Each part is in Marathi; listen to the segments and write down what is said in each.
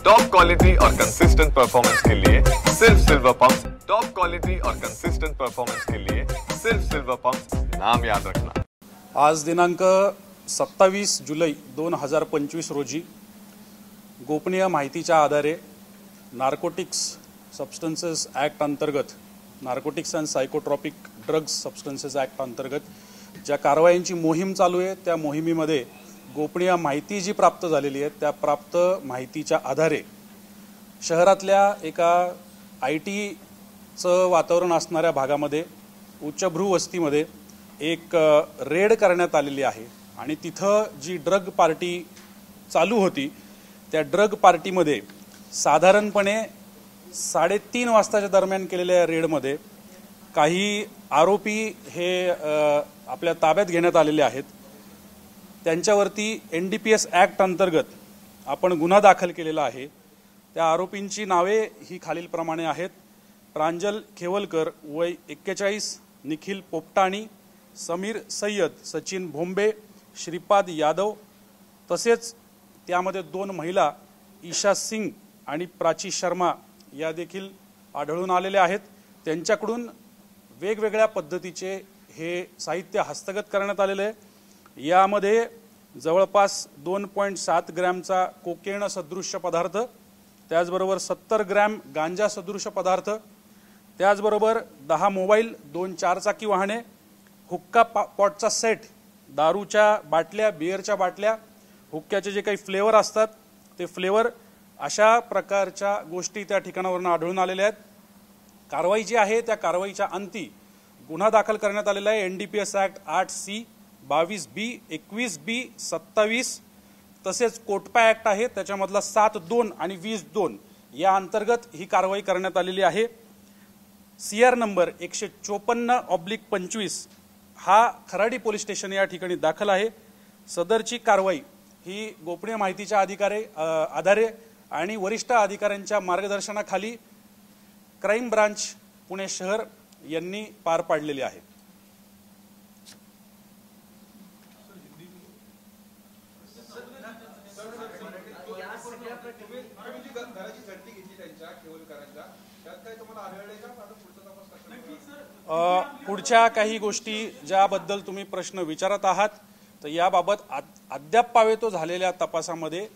टॉप क्वालिटी और कंसिस्टेंट परफॉर्मेंस के लिए सिर्फ सिल्वर पंप्स। टॉप क्वालिटी और कंसिस्टेंट परफॉर्मेंस के लिए सिर्फ सिल्वर पंप्स, नाम याद रखना। आज दिनांक 27 जुलै 2025 रोजी गोपनीय माहितीच्या आधारे नार्कोटिक्स सबस्टन्सेस ॲक्ट अंतर्गत, narcotics and psychotropic drugs substances act अंतर्गत ज्या कारवायांची मोहीम चालू आहे त्या मोहिमेमध्ये गोपनीय माहिती जी प्राप्त झालेली आहे त्या प्राप्त माहितीच्या आधारे शहरातल्या एका IT-चं वातावरण असणाऱ्या भागामध्ये उच्चभ्रू वस्तीमध्ये एक रेड करण्यात आलेली आहे आणि तिथं जी ड्रग पार्टी चालू होती त्या ड्रग पार्टीमध्ये साधारणपणे 3:30 वाजताच्या दरम्यान केलेल्या रेडमध्ये काही आरोपी हे आपल्या ताब्यात घेण्यात आलेले आहेत। त्यांच्यावरती NDPS ॲक्ट अंतर्गत आपण गुन्हा दाखल केलेला आहे। त्या आरोपींची नावे ही खालीलप्रमाणे आहेत। प्रांजल खेवलकर वय 41, निखिल पोपटाणी, समीर सय्यद, सचिन भोंबे, श्रीपाद यादव, तसेच त्यामध्ये 2 महिला ईशा सिंग आणि प्राची शर्मा या देखील आढळून आलेले आहेत। त्यांच्याकडून वेगवेगळ्या पद्धतीचे हे साहित्य हस्तगत करण्यात आलेले आहे। यामध्ये जवळपास 2.7 ग्रॅमचा कोकेन सदृश्य पदार्थ, त्याचबरोबर 70 ग्रॅम गांजा सदृश्य पदार्थ, त्याचबरोबर 10 मोबाईल, 2 चारचाकी वाहने, हुक्का पॉटचा सेट, दारूच्या बाटल्या, बिअरच्या बाटल्या, हुक्क्याचे जे काही फ्लेवर असतात ते फ्लेवर, अशा प्रकारच्या गोष्टी त्या ठिकाणावरून आढळून आलेल्या आहेत। कारवाई जी आहे त्या कारवाईच्या अंती गुन्हा दाखल करण्यात आलेला आहे। NDPS act 8C, 22B, 21B, 27, तसेच कोटपा ॲक्ट आहे त्याच्यामधला 7(2) आणि 20(2) या अंतर्गत ही कारवाई करण्यात आलेली आहे। CR नंबर 154/25 हा खराडी पोलीस स्टेशन या ठिकाणी दाखल आहे। सदरची कारवाई ही गोपनीय माहितीच्या आधारे आणि वरिष्ठ अधिकाऱ्यांच्या मार्गदर्शनाखाली क्राईम ब्रांच पुणे शहर यांनी पार पाडलेली आहे। पुढच्या काही गोष्टी ज्याबद्दल तुम्ही प्रश्न विचारत आहात तर याबाबत अद्याप पावेतो झालेल्या तपासामध्ये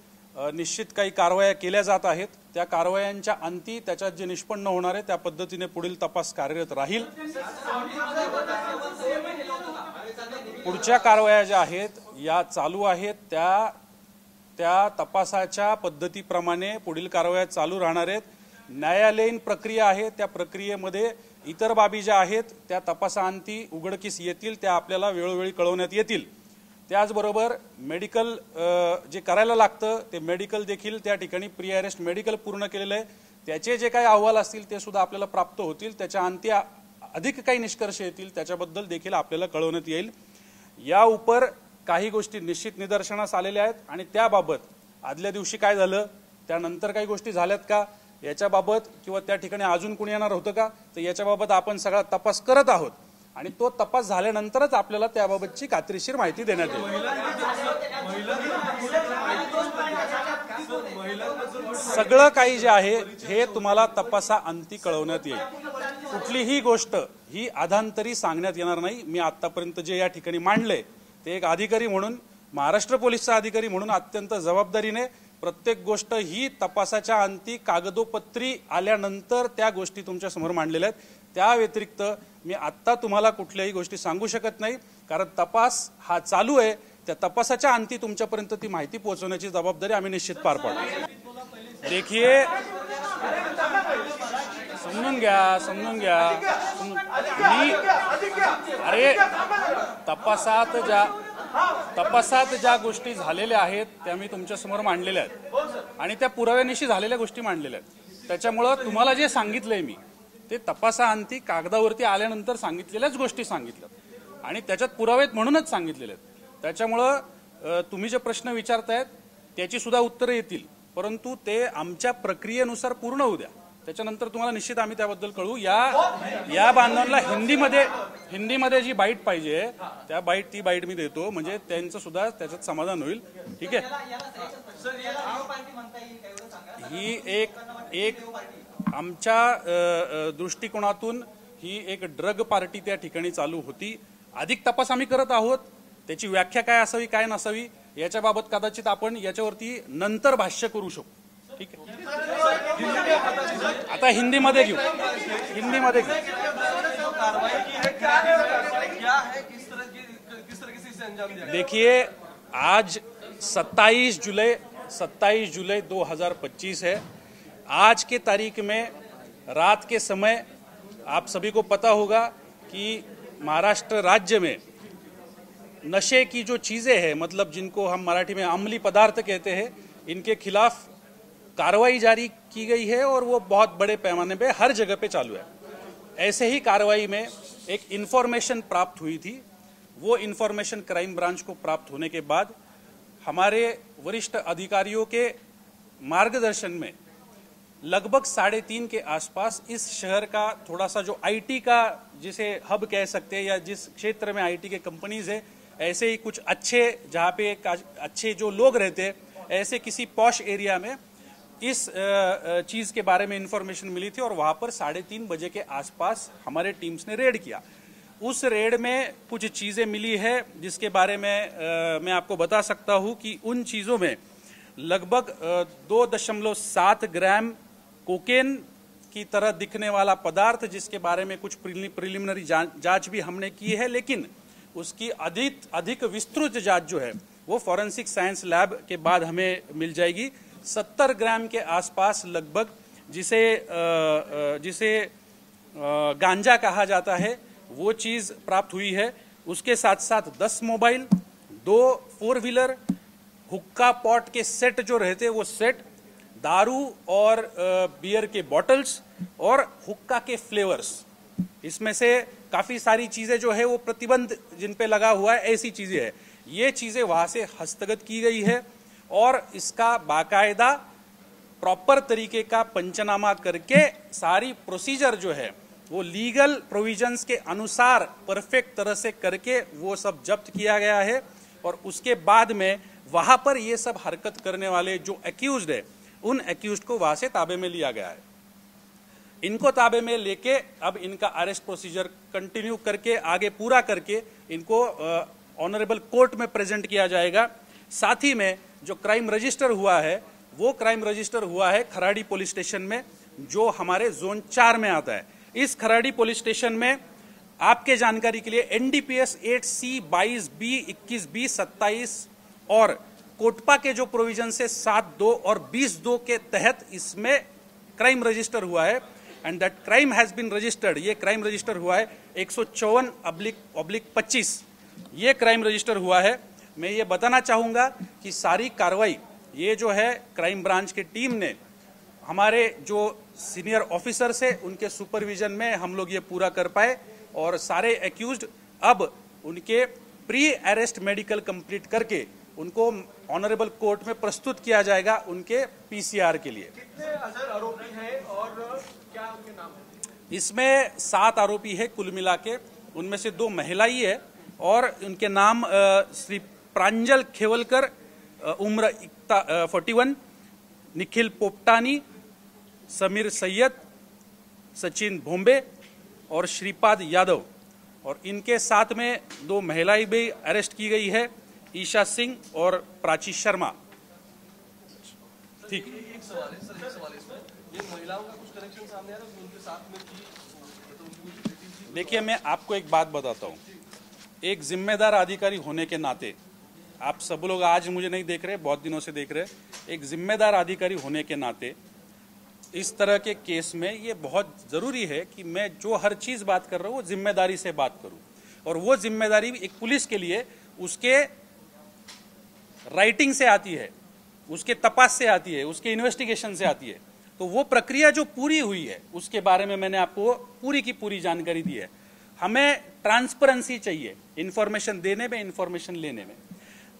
निश्चित काही कारवाया केल्या जात आहेत। त्या कारवायांच्या अंती त्याच्यात जे निष्पन्न होणार आहे त्या पद्धतीने पुढील तपास कार्यरत राहील। पुढच्या कारवाया ज्या आहेत या चालू आहेत त्या तपासाच्या पद्धतीप्रमाणे पुढील कारवाया चालू राहणार आहेत। न्यायालयीन प्रक्रिया आहे त्या प्रक्रियेमध्ये इतर बाबी ज्या आहेत त्या तपासाअंती उघडकीस येतील, त्या आपल्याला वेळोवेळी कळवण्यात येतील। त्याचबरोबर मेडिकल जे करायला लागतं ते मेडिकल देखील त्या ठिकाणी प्री अरेस्ट मेडिकल पूर्ण केलेलं आहे, त्याचे जे काही अहवाल असतील ते सुद्धा आपल्याला प्राप्त होतील। त्याच्या अंती अधिक काही निष्कर्ष येतील त्याच्याबद्दल देखील आपल्याला कळवण्यात येईल। या उपर काही गोष्टी निश्चित निदर्शनास आलेल्या आहेत आणि त्याबाबत आदल्या दिवशी काय झालं, त्यानंतर काही गोष्टी झाल्यात का याच्याबाबत किंवा त्या ठिकाणी अजून कोणी येणार होतं का तर याच्याबाबत आपण सगळा तपास करत आहोत आणि तो तपास झाल्यानंतरच आपल्याला त्याबाबतची खात्रीशीर माहिती देण्यात येईल। सगळं काही जे आहे हे तुम्हाला तपासाअंती कळवण्यात येईल। कुठलीही गोष्ट ही अधांतरी सांगण्यात येणार नाही। मी आतापर्यंत जे या ठिकाणी मांडले ते एक अधिकारी म्हणून, महाराष्ट्र पोलीसचा अधिकारी म्हणून अत्यंत जबाबदारीने प्रत्येक गोष्ट ही तपासाच्या अंती कागदोपत्री आल्यानंतर त्या गोष्टी तुमच्या समोर मांडलेल्या आहेत। त्या व्यतिरिक्त मी आत्ता तुम्हाला कुठल्याही गोष्टी सांगू शकत नाही, कारण तपास हा चालू आहे। त्या तपासाच्या अंती तुमच्यापर्यंत ती माहिती पोहोचवण्याची जबाबदारी आम्ही निश्चित पार पाडू। देखिए, समजून घ्या अरे तपासात ज्या गोष्टी झालेल्या आहेत त्या मी तुमच्या समोर मांडलेल्या आहेत आणि त्या पुराव्यानिशी झालेल्या गोष्टी मांडलेल्या आहेत। त्याच्यामुळे तुम्हाला जे सांगितलंय मी ते तपासाअंती कागदावरती आल्यानंतर सांगितलेल्याच गोष्टी सांगितल्यात आणि त्याच्यात पुरावे म्हणूनच सांगितलेले आहेत। त्याच्यामुळे तुम्ही जे प्रश्न विचारतायत त्याची सुद्धा उत्तरे येतील, परंतु ते आमच्या प्रक्रियेनुसार पूर्ण होऊ द्या, त्याच्यानंतर तुम्हाला निश्चित आम्ही त्याबद्दल कळवू। या बांधवांना हिंदीमध्ये जी बाईट पाहिजे ती बाईट मी देतो, म्हणजे त्यांचं सुद्धा त्याच्यात समाधान होईल। ठीक आहे, ही एक आमच्या दृष्टिकोनातून ही एक ड्रग पार्टी त्या ठिकाणी चालू होती. अधिक तपास आम्ही करत आहोत. त्याची व्याख्या काय असावी काय नसावी याच्याबाबत कदाचित आपण याच्यावरती नंतर भाष्य करू शकतो. ठीक आहे, आता हिंदीमध्ये घेऊ. देखिए, आज 27 जुलाई 2025 है. आज के तारीख में रात के समय आप सभी को पता होगा कि महाराष्ट्र राज्य में नशे की जो चीजें हैं, मतलब जिनको हम मराठी में अमली पदार्थ कहते हैं, इनके खिलाफ कार्रवाई जारी की गई है और वो बहुत बड़े पैमाने पे हर जगह पे चालू है. ऐसे ही कार्रवाई में एक इंफॉर्मेशन प्राप्त हुई थी. वो इंफॉर्मेशन क्राइम ब्रांच को प्राप्त होने के बाद हमारे वरिष्ठ अधिकारियों के मार्गदर्शन में लगभग 3:30 के आसपास इस शहर का थोड़ा सा जो आईटी का जिसे हब कह सकते हैं या जिस क्षेत्र में आईटी के कंपनीज है, ऐसे ही कुछ अच्छे जहाँ पे अच्छे जो लोग रहते हैं, ऐसे किसी पॉश एरिया में इस चीज के बारे में इंफॉर्मेशन मिली थी और वहां पर 3:30 बजे के आसपास हमारे टीम्स ने रेड किया. उस रेड में कुछ चीजें मिली है जिसके बारे में मैं आपको बता सकता हूं कि उन चीजों में लगभग 2.7 ग्राम कोकेन की तरह दिखने वाला पदार्थ, जिसके बारे में कुछ प्रिलिमिनरी जांच भी हमने की है, लेकिन उसकी अधिक विस्तृत जांच जो है वो फॉरेंसिक साइंस लैब के बाद हमें मिल जाएगी. 70 ग्राम के आसपास लगभग जिसे गांजा कहा जाता है वो चीज प्राप्त हुई है. उसके साथ साथ 10 मोबाइल, 2 4 व्हीलर, हुक्का पॉट के सेट जो रहते हैं वो सेट, दारू और बियर के बॉटल्स और हुक्का के फ्लेवर्स. इसमें से काफी सारी चीजें जो है वो प्रतिबंध जिन पे लगा हुआ है, ऐसी चीजें है. ये चीजें वहां से हस्तगत की गई है और इसका बाकायदा प्रॉपर तरीके का पंचनामा करके सारी प्रोसीजर जो है वो लीगल प्रोविजंस के अनुसार परफेक्ट तरह से करके वो सब जब्त किया गया है. और उसके बाद में वहां पर ये सब हरकत करने वाले जो एक्यूज्ड है, उन एक्यूज्ड को वहां से ताबे में लिया गया है. इनको ताबे में लेके अब इनका अरेस्ट प्रोसीजर कंटिन्यू करके आगे पूरा करके इनको ऑनरेबल कोर्ट में प्रेजेंट किया जाएगा. साथ ही में जो क्राइम रजिस्टर हुआ है वो क्राइम रजिस्टर हुआ है खराड़ी पुलिस स्टेशन में, जो हमारे जोन 4 में आता है. इस खराड़ी पुलिस स्टेशन में आपके जानकारी के लिए एनडीपीएस 8C 22B 21B 27 और कोटपा के जो प्रोविजन से 7(2) और 20(2) के तहत इसमें क्राइम रजिस्टर हुआ है. And that crime has been registered. ये क्राइम रजिस्टर हुआ है 154/25. ये क्राइम रजिस्टर हुआ है. मैं ये बताना चाहूंगा कि सारी कार्रवाई ये जो है क्राइम ब्रांच की टीम ने, हमारे जो सीनियर ऑफिसर्स है उनके सुपरविजन में हम लोग ये पूरा कर पाए और सारे एक्यूज्ड अब उनके प्री अरेस्ट मेडिकल कंप्लीट करके उनको ऑनरेबल कोर्ट में प्रस्तुत किया जाएगा उनके पीसीआर के लिए. कितने आरोपी हैं और क्या उनके नाम है? इसमें 7 आरोपी है कुल मिला के. उनमें से 2 महिला ही है और उनके नाम श्री प्रांजल खेवलकर उम्र 41, निखिल पोपटानी, समीर सैयद, सचिन भोंबे और श्रीपाद यादव. और इनके साथ में 2 महिलाएं भी अरेस्ट की गई है, ईशा सिंह और प्राची शर्मा. ठीक. एक सवाल है सर, इसमें ये महिलाओं का कुछ कनेक्शन सामने आ रहा है उनके साथ में की. देखिए, मैं आपको एक बात बताता हूँ. एक जिम्मेदार अधिकारी होने के नाते, आप सब लोग आज मुझे नहीं देख रहे, बहुत दिनों से देख रहे, एक जिम्मेदार अधिकारी होने के नाते इस तरह के केस में ये बहुत जरूरी है कि मैं जो हर चीज बात कर रहा हूँ वो जिम्मेदारी से बात करूं. और वो जिम्मेदारी एक पुलिस के लिए उसके राइटिंग से आती है, उसके तपास से आती है, उसके इन्वेस्टिगेशन से आती है. तो वो प्रक्रिया जो पूरी हुई है उसके बारे में मैंने आपको पूरी की पूरी जानकारी दी है. हमें ट्रांसपेरेंसी चाहिए इंफॉर्मेशन देने में, इंफॉर्मेशन लेने में.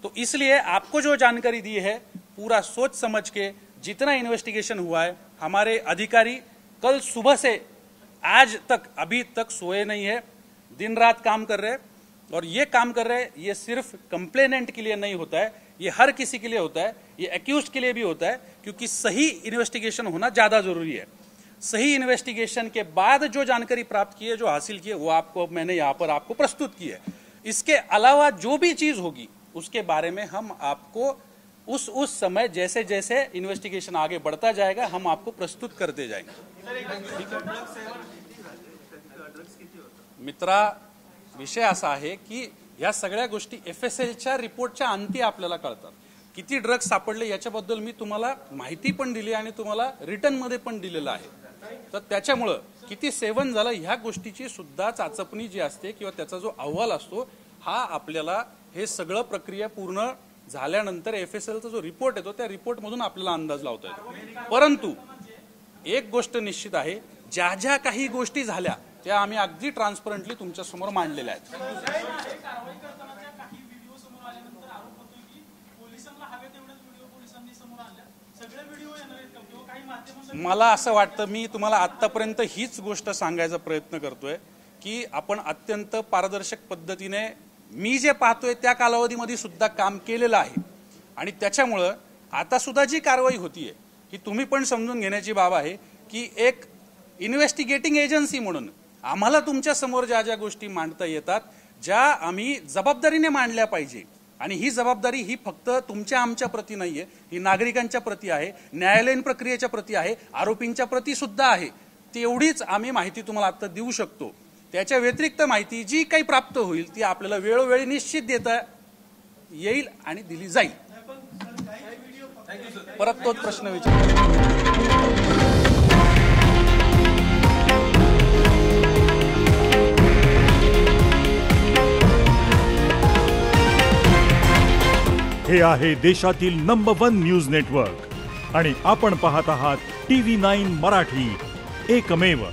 तो इसलिए आपको जो जानकारी दी है पूरा सोच समझ के, जितना इन्वेस्टिगेशन हुआ है, हमारे अधिकारी कल सुबह से आज तक अभी तक सोए नहीं है, दिन रात काम कर रहे हैं. और ये काम कर रहे हैं, ये सिर्फ कंप्लेनेंट के लिए नहीं होता है, ये हर किसी के लिए होता है, ये एक्यूज के लिए भी होता है, क्योंकि सही इन्वेस्टिगेशन होना ज़्यादा जरूरी है। सही इन्वेस्टिगेशन के बाद जो जानकारी प्राप्त की है, जो हासिल की है, वो आपको मैंने यहाँ पर आपको प्रस्तुत की है। इसके अलावा जो भी चीज़ होगी उसके बारे में हम आपको उस समय जैसे जैसे इन्वेस्टिगेशन आगे बढ़ता जाएगा हम आपको प्रस्तुत करते जाएंगे। मित्रा, विषय असा आहे की या सगळ्या गोष्टी FSLच्या रिपोर्टच्या अंती आपल्याला कळतात। किती ड्रग्ज सापडले याच्याबद्दल मी तुम्हाला माहिती पण दिली आणि तुम्हाला रिटर्न मध्ये पण दिलेलं आहे। तर त्याच्यामुळे किती सेवन झालं ह्या गोष्टीची सुद्धा चाचपणी जी असते किंवा त्याचा जो अहवाल असतो हा आपल्याला हे सगळं प्रक्रिया पूर्ण झाल्यानंतर FSLचा जो रिपोर्ट येतो त्या रिपोर्ट मधून आपल्याला अंदाज लावता येतो। परंतु एक गोष्ट निश्चित आहे, ज्या ज्या काही गोष्टी झाल्या त्या आम्ही अगदी ट्रान्सपरंटली तुमच्या समोर मांडलेल्या आहेत। मला असं वाटतं, मी तुम्हाला आतापर्यंत हीच गोष्ट सांगायचा प्रयत्न करतोय की आपण अत्यंत पारदर्शक पद्धतीने मी जे पाहतोय त्या कालावधीमध्ये सुद्धा काम केलेलं आहे आणि त्याच्यामुळे आता सुद्धा जी कारवाई होतीये ही तुम्ही पण समजून घेण्याची बाब आहे की एक इन्व्हेस्टिगेटिंग एजन्सी म्हणून आम्हाला तुमच्या समोर ज्या ज्या गोष्टी मांडता येतात, ज्या आम्ही जबाबदारीने मांडल्या पाहिजे, आणि ही जबाबदारी ही फक्त तुमच्या आमच्या प्रती नाहीये, ही नागरिकांच्या प्रती आहे, न्यायालयीन प्रक्रियेच्या प्रती आहे, आरोपींच्या प्रती सुद्धा आहे। तेवढीच आम्ही माहिती तुम्हाला आता देऊ शकतो। त्याच्या व्यतिरिक्त माहिती जी काही प्राप्त होईल ती आपल्याला वेळोवेळी निश्चित देता येईल आणि दिली जाईल। परत तोच प्रश्न विचार। हे आहे देशातील नंबर 1 न्यूज नेटवर्क आणि आपण पाहत आहात TV9 मराठी, एकमेव।